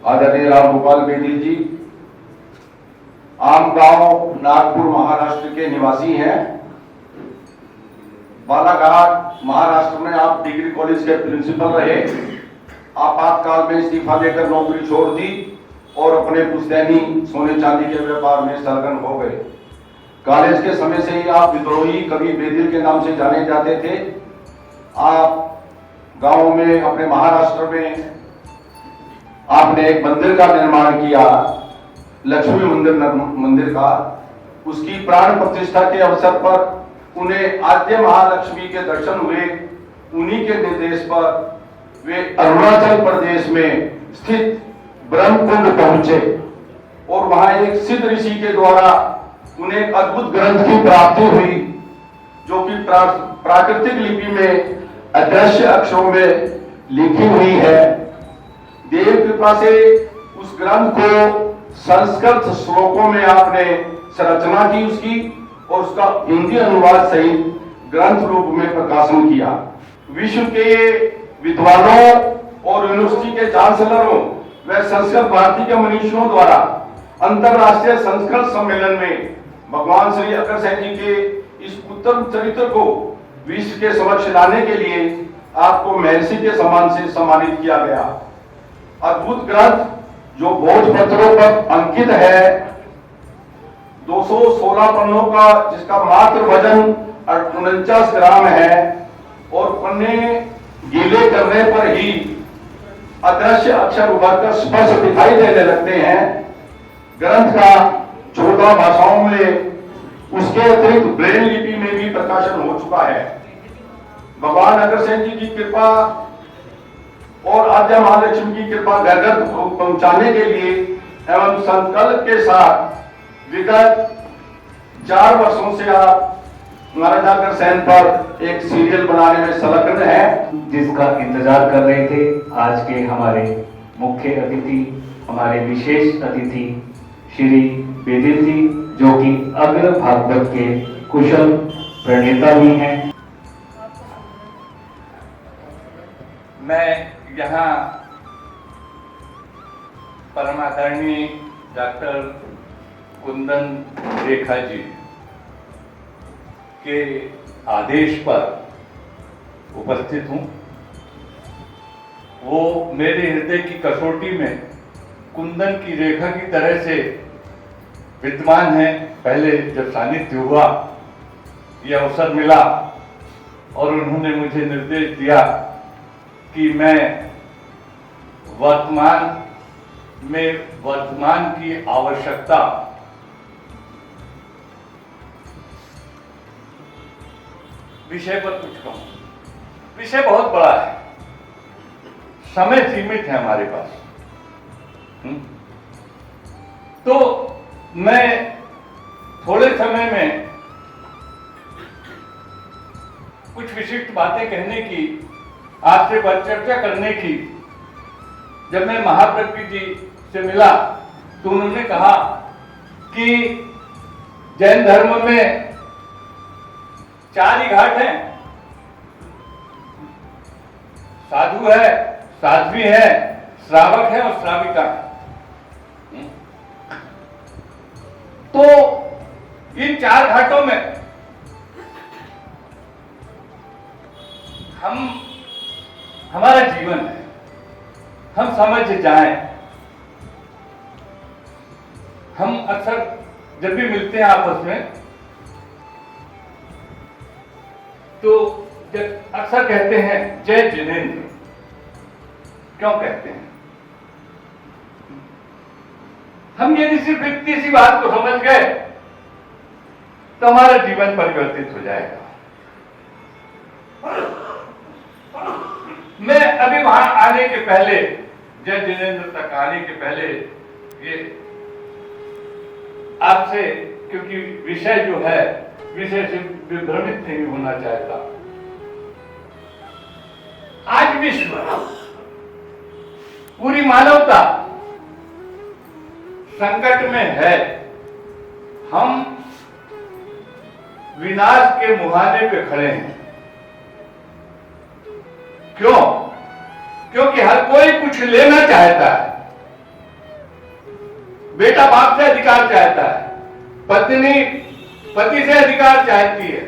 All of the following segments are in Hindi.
आदरणीय राम गोपाल बेदिल जी आम गांव नागपुर महाराष्ट्र के निवासी हैं। बालाघाट महाराष्ट्र में आप डिग्री कॉलेज के प्रिंसिपल रहे। आपातकाल में इस्तीफा देकर नौकरी छोड़ दी और अपने पुश्तैनी सोने चांदी के व्यापार में सरगर्म हो गए। कॉलेज के समय से ही आप विद्रोही कवि बेदिल के नाम से जाने जाते थे। आप गांव में अपने महाराष्ट्र में आपने एक मंदिर का निर्माण किया, लक्ष्मी मंदिर का। उसकी प्राण प्रतिष्ठा के अवसर पर उन्हें आद्य महालक्ष्मी के दर्शन हुए। उन्हीं के निर्देश पर वे अरुणाचल प्रदेश में स्थित ब्रह्मकुंड पहुंचे और वहां एक सिद्ध ऋषि के द्वारा उन्हें एक अद्भुत ग्रंथ की प्राप्ति हुई, जो कि प्राकृतिक लिपि में अदृश्य अक्षरों में लिखी हुई है। देव कृपा से उस ग्रंथ को संस्कृत श्लोकों में आपने संरचना की उसकी और उसका हिंदी अनुवाद सहित ग्रंथ रूप में प्रकाशन किया। विश्व के विद्वानों और यूनिवर्सिटी के चांसलरों व संस्कृत भारती के मनीषियों द्वारा अंतरराष्ट्रीय संस्कृत सम्मेलन में भगवान श्री अग्रसेन जी के इस उत्तम चरित्र को विश्व के समक्ष लाने के लिए आपको महर्षि के सम्मान से सम्मानित किया गया। अद्भुत ग्रंथ जो भोजपत्रों पर अंकित है, 216 पन्नों का, जिसका मात्र वजन 49 ग्राम है और पन्ने गीले करने पर ही अदृश्य अक्षर उभर कर स्पष्ट दिखाई देने लगते हैं। ग्रंथ का 14 भाषाओं में उसके अतिरिक्त ब्रेल लिपि में भी प्रकाशन हो चुका है। भगवान अग्रसेन जी की कृपा और आद्य महालक्ष्मी की कृपा घर घर पहुंचाने के लिए एवं संकल्प के साथ विगत 4 वर्षों से आप महाराजा अग्रसेन पर एक सीरियल बनाने में संलग्न है, जिसका इंतजार कर रहे थे। आज के हमारे मुख्य अतिथि, हमारे विशेष अतिथि श्री बेदिल जी, जो कि अग्र भागवत के कुशल प्रणेता भी हैं। मैं यहाँ परमादरणीय डॉक्टर कुंदन रेखा जी के आदेश पर उपस्थित हूँ। वो मेरे हृदय की कसौटी में कुंदन की रेखा की तरह से विद्यमान है। पहले जब सानिध्य हुआ, यह अवसर मिला और उन्होंने मुझे निर्देश दिया कि मैं वर्तमान की आवश्यकता विषय पर कुछ कहूं। विषय बहुत बड़ा है, समय सीमित है हमारे पास। तो मैं थोड़े समय में कुछ विशिष्ट बातें कहने की, आपसे चर्चा करने की। जब मैं महाप्रज्ञ जी से मिला तो उन्होंने कहा कि जैन धर्म में 4 ही घाट हैं, साधु है, साध्वी है, श्रावक है और श्राविका है। तो इन 4 घाटों में हमारा जीवन है, हम समझ जाएं। हम अक्सर जब भी मिलते हैं आपस में तो जब अक्सर कहते हैं जय जिनेंद्र। क्यों कहते हैं? हम यदि सिर्फ इतनी सी बात को समझ गए तो हमारा जीवन परिवर्तित हो जाएगा। मैं अभी वहां आने के पहले, जय जिनेंद्र तक आने के पहले, ये आपसे, क्योंकि विषय जो है, विषय से विभ्रमित नहीं होना चाहता। आज विश्व, पूरी मानवता संकट में है। हम विनाश के मुहाने पे खड़े हैं। क्यों? क्योंकि हर कोई कुछ लेना चाहता है। बेटा बाप से अधिकार चाहता है, पत्नी पति से अधिकार चाहती है।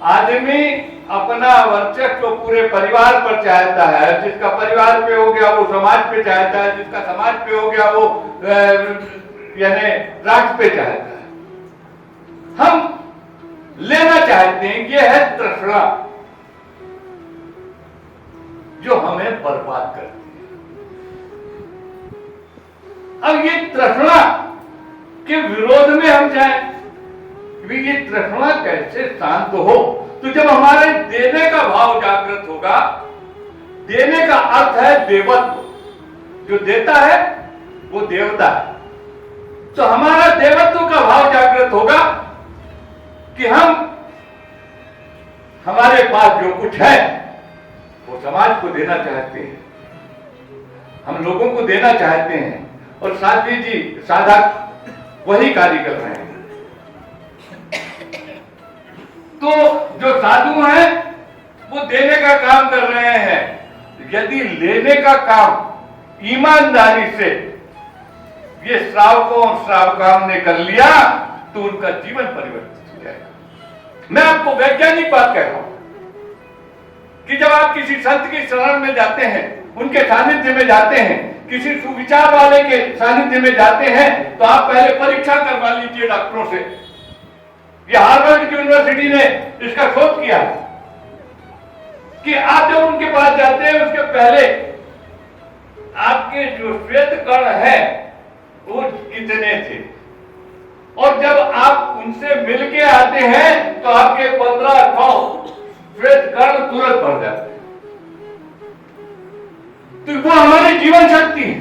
आदमी अपना वर्चस्व पूरे परिवार पर चाहता है, जिसका परिवार पे हो गया वो समाज पे चाहता है, जिसका समाज पे हो गया वो यानी राष्ट्र पे चाहता है। हम लेना चाहते हैं, ये है तृष्णा जो हमें बर्बाद करती है। अब ये तृष्णा के विरोध में हम जाएं, ये तृष्णा कैसे शांत हो? तो जब हमारे देने का भाव जागृत होगा। देने का अर्थ है देवत्व, जो देता है वो देवता है। तो हमारा देवत्व का भाव जागृत होगा कि हम हमारे पास जो कुछ है वो समाज को देना चाहते हैं, हम लोगों को देना चाहते हैं। और साध्वी जी साधक वही कार्य कर रहे हैं। तो जो साधु हैं वो देने का काम कर रहे हैं। यदि लेने का काम ईमानदारी से ये श्रावकों और श्रावकाओं ने कर लिया तो उनका जीवन परिवर्तित हो जाएगा। मैं आपको वैज्ञानिक बात कह रहा हूं कि जब आप किसी संत की शरण में जाते हैं, उनके सानिध्य में जाते हैं, किसी सुविचार वाले के सानिध्य में जाते हैं, तो आप पहले परीक्षा करवा लीजिए डॉक्टरों से। ये हार्वर्ड यूनिवर्सिटी ने इसका शोध किया कि आप जब उनके पास जाते हैं उसके पहले आपके जो श्वेत कण है वो कितने थे, और जब आप उनसे मिलके आते हैं तो आपके 1500 श्वेत कण तुरंत बढ़ जाते हैं। तो वो हमारी जीवन शक्ति है।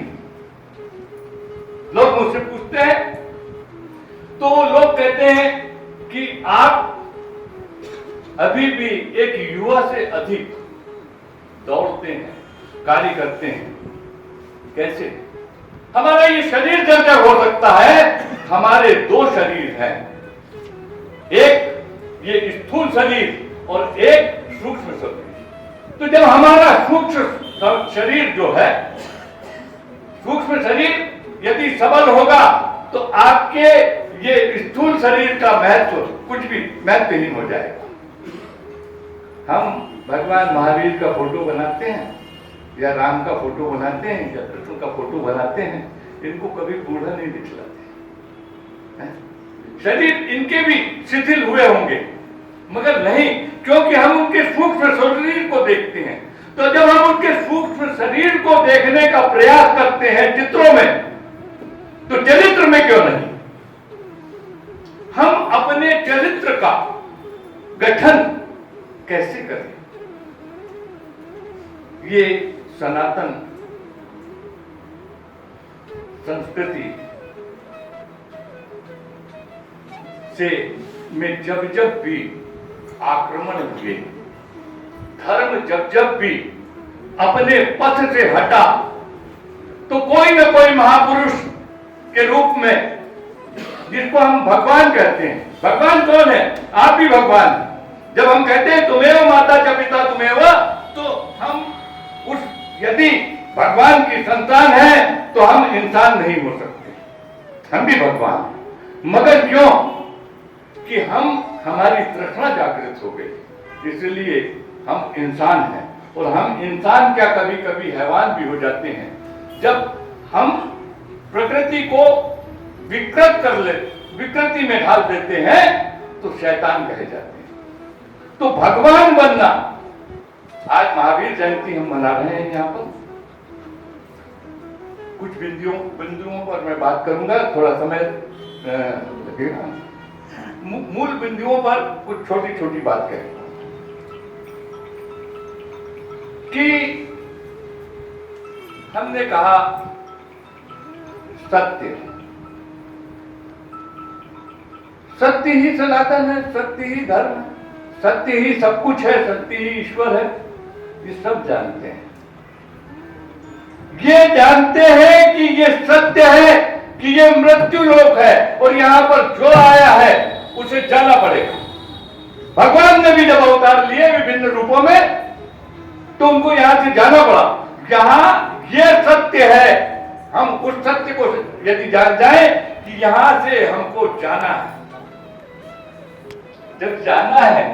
लोग मुझसे पूछते हैं तो लोग कहते हैं कि आप अभी भी एक युवा से अधिक दौड़ते हैं, कार्य करते हैं। कैसे? हमारा ये शरीर जब तक हो सकता है, हमारे दो शरीर हैं, एक ये स्थूल शरीर और एक सूक्ष्म शरीर। तो जब हमारा सूक्ष्म शरीर जो है, सूक्ष्म शरीर यदि सबल होगा तो आपके ये स्थूल शरीर का महत्व कुछ भी महत्वहीन हो जाएगा। हम भगवान महावीर का फोटो बनाते हैं या राम का फोटो बनाते हैं या कृष्ण का फोटो बनाते हैं, इनको कभी बूढ़ा नहीं दिखलाते। शरीर इनके भी शिथिल हुए होंगे, मगर नहीं, क्योंकि हम उनके सूक्ष्म शरीर को देखते हैं। तो जब हम उनके सूक्ष्म शरीर को देखने का प्रयास करते हैं चित्रों में, तो चरित्र में क्यों नहीं? हम अपने चरित्र का गठन कैसे करें? ये सनातन संस्कृति से में जब जब भी आक्रमण हुए, धर्म जब जब भी अपने पथ से हटा, तो कोई न कोई महापुरुष के रूप में, जिसको हम भगवान कहते हैं, भगवान कौन है? आप भी भगवान। जब हम कहते हैं तुमेव माता च पिता तुमेव, तो हम उस यदि भगवान की संतान है तो हम इंसान नहीं हो सकते, हम भी भगवान। मगर क्यों? कि हमारी तृष्णा जागृत हो गई, इसलिए हम इंसान हैं। और हम इंसान क्या, कभी कभी हैवान भी हो जाते हैं। जब हम प्रकृति को विकृति में ढाल देते हैं तो शैतान कहे जाते हैं। तो भगवान बनना, आज महावीर जयंती हम मना रहे हैं। यहाँ पर कुछ बिंदुओं पर मैं बात करूंगा, थोड़ा समय लगेगा। मूल बिंदुओं पर कुछ छोटी छोटी बात करें कि हमने कहा सत्य, सत्य ही सनातन है, सत्य ही धर्म है, सत्य ही सब कुछ है, सत्य ही ईश्वर है। ये सब जानते हैं, ये जानते हैं कि ये सत्य है, कि ये मृत्यु लोक है, और यहां पर जो आया है उसे जाना पड़ेगा। भगवान ने भी जब अवतार लिए विभिन्न रूपों में, तो उनको यहां से जाना पड़ा। यहां ये सत्य है हम उस सत्य को यदि जान जाए कि यहां से हमको जाना है, जब जाना है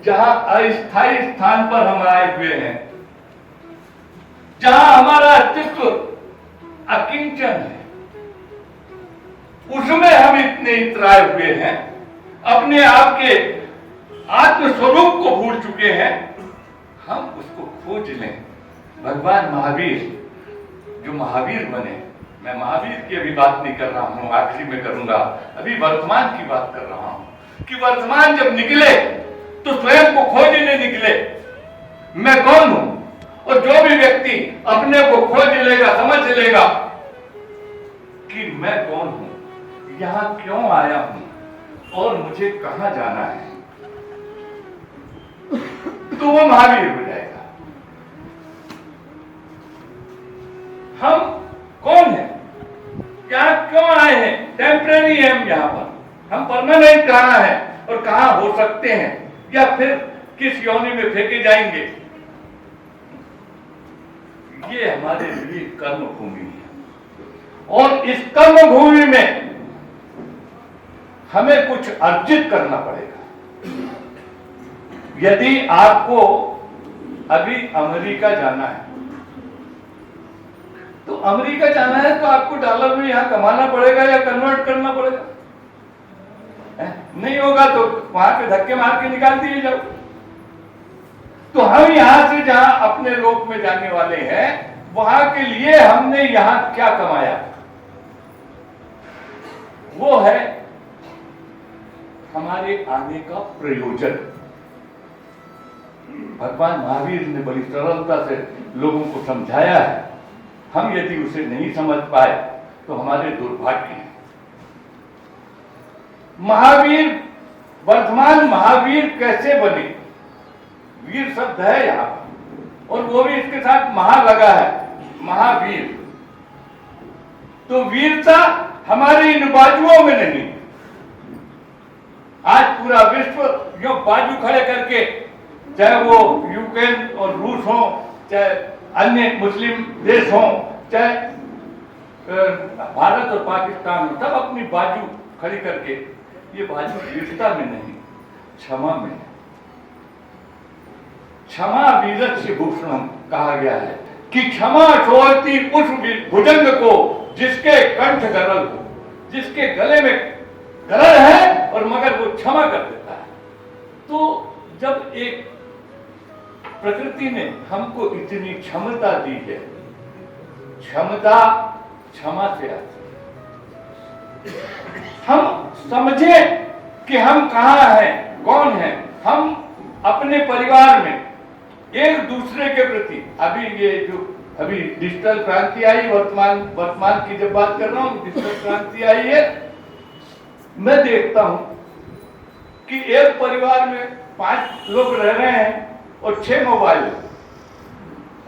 जहां अस्थायी स्थान पर हम आए हुए हैं, जहां हमारा अस्तित्व अकिंचन है, उसमें हम इतने इतराए हुए हैं, अपने आप के आत्मस्वरूप को भूल चुके हैं, हम उसको खोज लें। भगवान महावीर जो महावीर बने, मैं महावीर की अभी बात नहीं कर रहा हूं, आखिरी में करूंगा, अभी वर्तमान की बात कर रहा हूं कि वर्तमान जब निकले तो स्वयं को खोजने निकले, मैं कौन हूं। और जो भी व्यक्ति अपने को खोज लेगा, समझ लेगा कि मैं कौन हूं, यहां क्यों आया हूं और मुझे कहां जाना है, तो वो महावीर हो जाएगा। हम कौन हैं, क्या क्यों आए हैं, टेम्परेरी है हम यहां पर, हम परमानेंट कहां है और कहां हो सकते हैं, या फिर किस योनि में फेंके जाएंगे। ये हमारे लिए कर्म भूमि है और इस कर्म भूमि में हमें कुछ अर्जित करना पड़ेगा। यदि आपको अभी अमेरिका जाना है, तो अमेरिका जाना है तो आपको डॉलर में यहां कमाना पड़ेगा या कन्वर्ट करना पड़ेगा। नहीं होगा तो वहां पे धक्के मार के निकाल दिए जाओ। तो हम यहां से जहां अपने लोक में जाने वाले हैं, वहां के लिए हमने यहां क्या कमाया, वो है हमारे आने का प्रयोजन। भगवान महावीर ने बड़ी सरलता से लोगों को समझाया है, हम यदि उसे नहीं समझ पाए तो हमारे दुर्भाग्य है। महावीर, वर्तमान महावीर कैसे बने, वीर शब्द है यहां पर और वो भी इसके साथ महा लगा है, महावीर। तो वीरता हमारी इन बाजुओं में नहीं। आज पूरा विश्व जो बाजू खड़े करके, चाहे वो यूक्रेन और रूस हो, चाहे अन्य मुस्लिम देश हो, चाहे भारत और पाकिस्तान हो, सब अपनी बाजू खड़ी करके, ये बाजू वीरता में नहीं, क्षमा में है। क्षमा वीरस्य भूषणम कहा गया है कि क्षमा छोड़ती उस भुजंग को जिसके कंठ गरल हो, जिसके गले में गरल है और मगर वो क्षमा कर देता है। तो जब एक प्रकृति ने हमको इतनी क्षमता दी है, क्षमता क्षमा से आती है। हम समझे कि हम कहां हैं, कौन हैं। हम अपने परिवार में एक दूसरे के प्रति, अभी ये जो अभी डिजिटल क्रांति आई, वर्तमान की जब बात कर रहा हूं, डिजिटल क्रांति आई है, मैं देखता हूं कि एक परिवार में 5 लोग रह रहे हैं और 6 मोबाइल,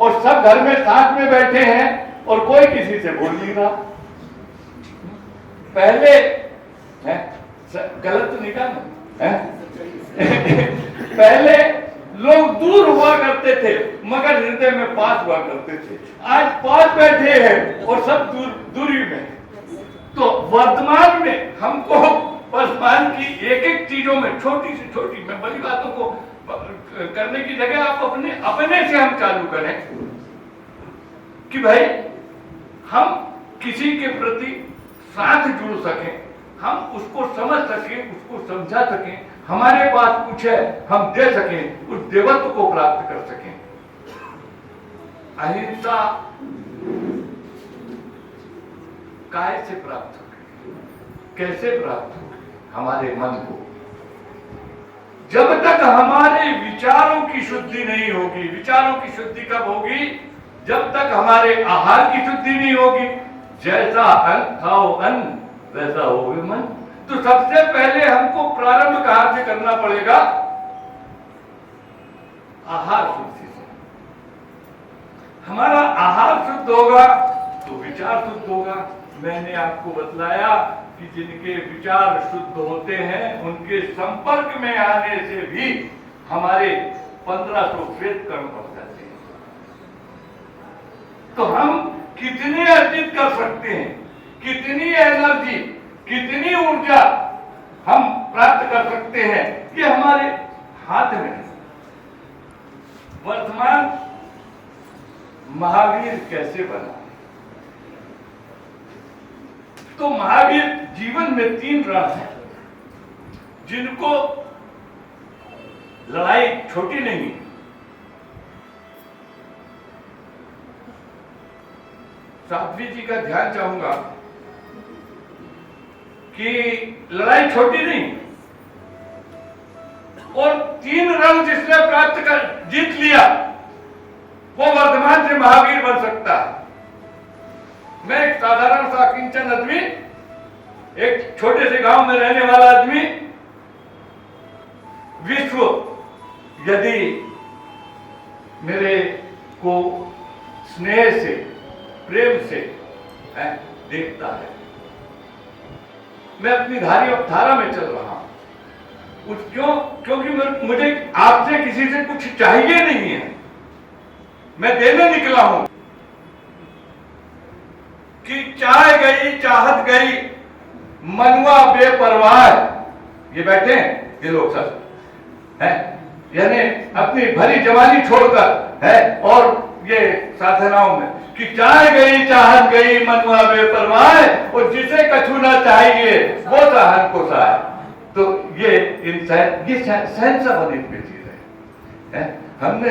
और सब घर में साथ में बैठे हैं और कोई किसी से बोल नहीं रहा। पहले गलत तो नहीं कहा ना, पहले लोग दूर हुआ करते थे मगर हृदय में पास हुआ करते थे। आज पास बैठे हैं और सब दूरी में। तो वर्तमान में हमको वर्तमान की एक एक चीजों में, छोटी से छोटी, मैं बड़ी बातों को करने की जगह आप अपने से हम चालू करें कि भाई हम किसी के प्रति साथ जुड़ सकें, हम उसको समझ सकें, उसको समझा सकें, हमारे पास कुछ है हम दे सकें, उस देवत्व को प्राप्त कर सकें। अहिंसा काय से प्राप्त होगी, कैसे प्राप्त होगी? हमारे मन को। जब तक हमारे विचारों की शुद्धि नहीं होगी, विचारों की शुद्धि कब होगी? जब तक हमारे आहार की शुद्धि नहीं होगी। जैसा अन्न खाओ अन्न वैसा होगे मन। तो सबसे पहले हमको प्रारंभ कहां से करना पड़ेगा? आहार शुद्धि से। हमारा आहार शुद्ध होगा तो विचार शुद्ध होगा। मैंने आपको बतलाया कि जिनके विचार शुद्ध होते हैं उनके संपर्क में आने से भी हमारे 1500 श्वेत कर्म बढ़ जाते हैं। तो हम कितने अर्जित कर सकते हैं, कितनी एनर्जी, कितनी ऊर्जा हम प्राप्त कर सकते हैं, ये हमारे हाथ में है। वर्तमान महावीर कैसे बना? तो महावीर जीवन में 3 रण हैं जिनको लड़ाई छोटी नहीं है। साध्वी जी का ध्यान चाहूंगा कि लड़ाई छोटी नहीं, और 3 रण जिसने प्राप्त कर जीत लिया वो वर्धमान से महावीर बन सकता है। मैं एक साधारण सा किंचन आदमी, एक छोटे से गांव में रहने वाला आदमी, विश्व यदि मेरे को स्नेह से, प्रेम से देखता है, मैं अपनी धारा में चल रहा हूं। क्योंकि मुझे आपसे किसी से कुछ चाहिए नहीं है, मैं देने निकला हूं। कि चाह गई चाहत गई मनवा बेपरवाह, ये बैठे हैं ये लोग सब है, यानी अपनी भरी जवानी छोड़कर है, और ये साधनाओं में कि चाह गई चाहत गई मनवा बेपरवाह, और जिसे कछु ना चाहिए वो सहन को सहाय। तो ये सहनसा बने हुए चीज है।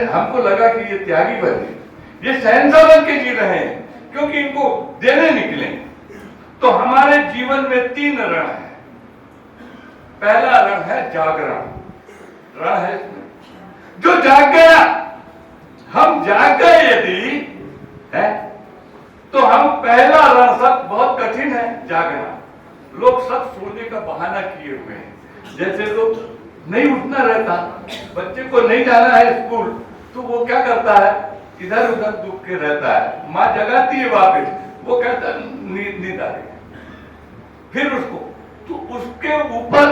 हमको लगा कि ये त्यागी बने, ये सहनसा बन के जी रहे हैं क्योंकि इनको देने निकले। तो हमारे जीवन में 3 रण है। पहला रण है जागरण, रण है जो जाग गया, हम जाग गए यदि है तो हम पहला रण, सब बहुत कठिन है जागना। लोग सब सोने का बहाना किए हुए हैं, जैसे लोग नहीं उठना रहता, बच्चे को नहीं जाना है स्कूल तो वो क्या करता है, इधर उधर दुख के रहता है, माँ जगाती है वापिस, वो कहता है नींद आ रही है, फिर उसको तो उसके ऊपर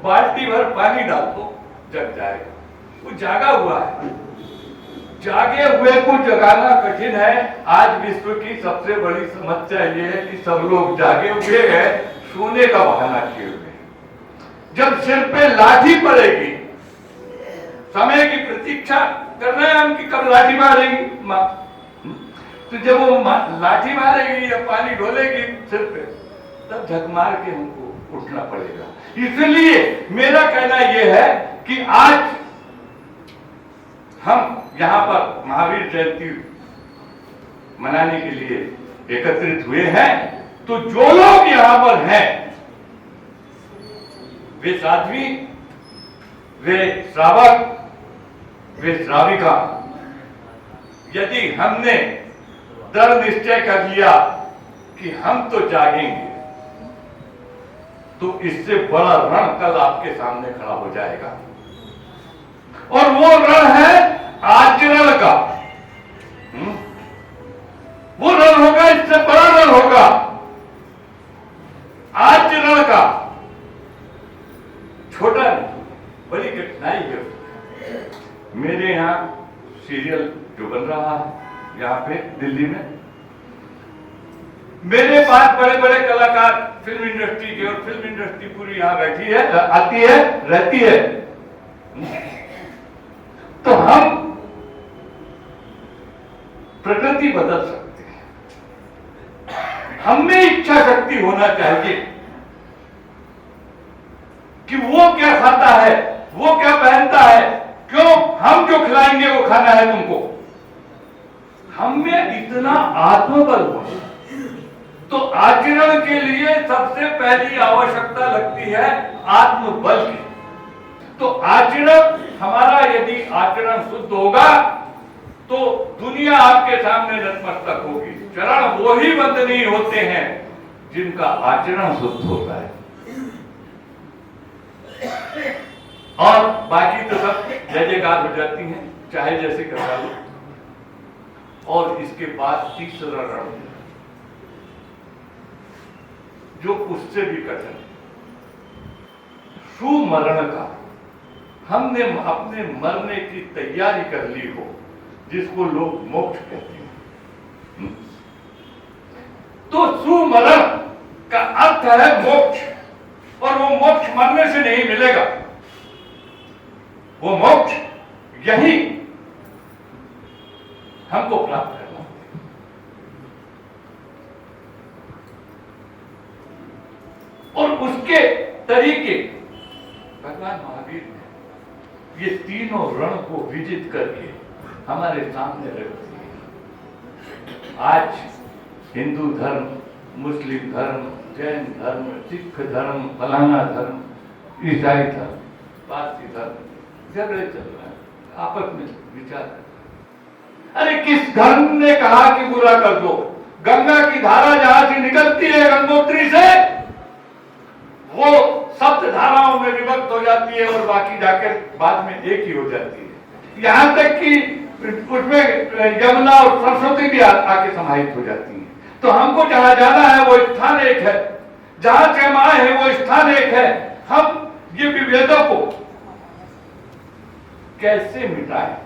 बाल्टी भर पानी डाल दो, जग जाएगा। वो जागा हुआ है, जागे हुए को जगाना कठिन है। आज विश्व की सबसे बड़ी समस्या ये है कि सब लोग जागे हुए हैं, सोने का बहाना किए हुए हैं। जब सिर पे लाठी पड़ेगी, समय की प्रतीक्षा कर रहे हैं हम कि कब लाठी मारेगी माँ, तो जब वो लाठी मारेगी या पानी ढोलेगी सिर पे, तब झक मार के हमको उठना पड़ेगा। इसलिए मेरा कहना यह है कि आज हम यहाँ पर महावीर जयंती मनाने के लिए एकत्रित हुए हैं, तो जो लोग यहाँ पर हैं वे साध्वी, वे श्रावक, वे श्राविका, यदि हमने दृढ़ निश्चय कर लिया कि हम तो जागेंगे, तो इससे बड़ा रण कल आपके सामने खड़ा हो जाएगा, और वो रण है आचरण का। वो रण होगा, इससे बड़ा रण होगा आचरण का, छोटा नहीं, बड़ी कठिनाई है। मेरे यहाँ सीरियल जो बन रहा है यहाँ पे दिल्ली में, मेरे पास बड़े बड़े कलाकार फिल्म इंडस्ट्री के, और फिल्म इंडस्ट्री पूरी यहाँ बैठी है, आती है, रहती है। तो हम प्रकृति बदल सकते हैं, हमें इच्छा शक्ति होना चाहिए कि वो क्या खाता है, वो क्या पहनता है, क्यों हम जो खिलाएंगे वो खाना है तुमको। हमें इतना आत्मबल हो, तो आचरण के लिए सबसे पहली आवश्यकता लगती है आत्मबल की। तो आचरण हमारा, यदि आचरण शुद्ध होगा तो दुनिया आपके सामने नतमस्तक होगी। चरण वो ही वंदनीय होते हैं जिनका आचरण शुद्ध होता है, और बाकी तो सब जय जयकार हो जाती हैं, चाहे जैसे करवा लो। और इसके बाद तीसरा रण जो उससे भी कठिन, सुमरण का। हमने अपने मरने की तैयारी कर ली हो, जिसको लोग मोक्ष कहते हैं, तो अर्थ है मोक्ष, और वो मोक्ष मरने से नहीं मिलेगा। वो मोक्ष यही हमको प्राप्त करना। और उसके तरीके भगवान महावीर ने ये तीनों रण को विजित करके हमारे सामने रख दिए। आज हिंदू धर्म, मुस्लिम धर्म, जैन धर्म, सिख धर्म, फलाना धर्म, ईसाई धर्म, पारसी धर्म झगड़े चल रहे हैं, आपस में विचार कर रहे हैं। अरे किस धर्म ने कहा कि बुरा कर दो? गंगा की धारा जहां से निकलती है गंगोत्री से, वो सप्त धाराओं में विभक्त हो जाती है और बाकी जाकर बाद में एक ही हो जाती है। यहां तक कि उसमें यमुना और सरस्वती भी आके समाहित हो जाती है। तो हमको जहां जाना है वो स्थान एक है, जहां से हम आए हैं वो स्थान एक है। हम ये विभेदों को कैसे मिटाएं?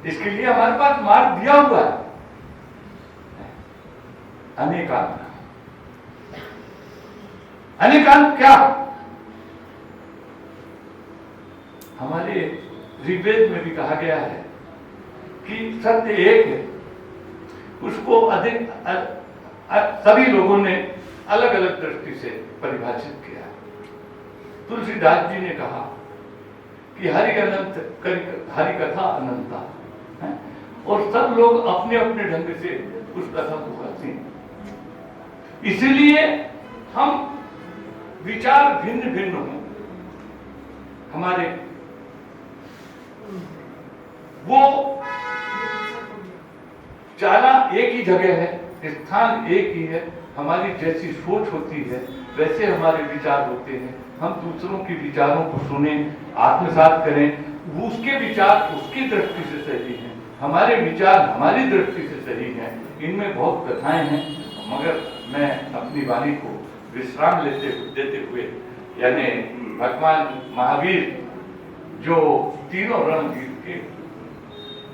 इसके लिए हमारे पास मार्ग दिया हुआ है, अनेकांत। अनेकांत क्या? हमारे ऋग्वेद में भी कहा गया है कि सत्य एक है। उसको अधिक सभी लोगों ने अलग अलग दृष्टि से परिभाषित किया। तुलसीदास जी ने कहा कि हरि अनंत, हरि कथा अनंता है? और सब लोग अपने अपने ढंग से उस कथा को करते हैं। इसलिए हम विचार भिन्न भिन्न हों, हमारे वो जाना एक ही जगह है, स्थान एक ही है। हमारी जैसी सोच होती है वैसे हमारे विचार होते हैं। हम दूसरों के विचारों को सुने, आत्मसात करें। उसके विचार उसकी दृष्टि से सही हैं, हमारे विचार हमारी दृष्टि से सही हैं। इनमें बहुत कथाएं हैं, मगर मैं अपनी वाणी को विश्राम देते हुए, यानी भगवान महावीर जो तीनों रण जीत के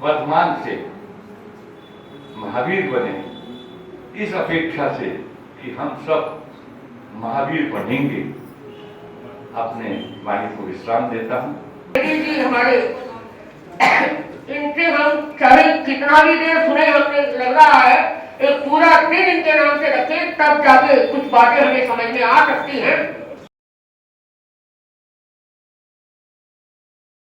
वर्तमान से महावीर बने, इस अपेक्षा से कि हम सब महावीर बनेंगे, अपने वाणी को विश्राम देता हूं। जी हमारे इनसे हम चाहे कितना भी देर सुने, हमने लग रहा है एक पूरा दिन इनके नाम से रखें, तब जाके कुछ बातें हमें समझ में आ सकती हैं।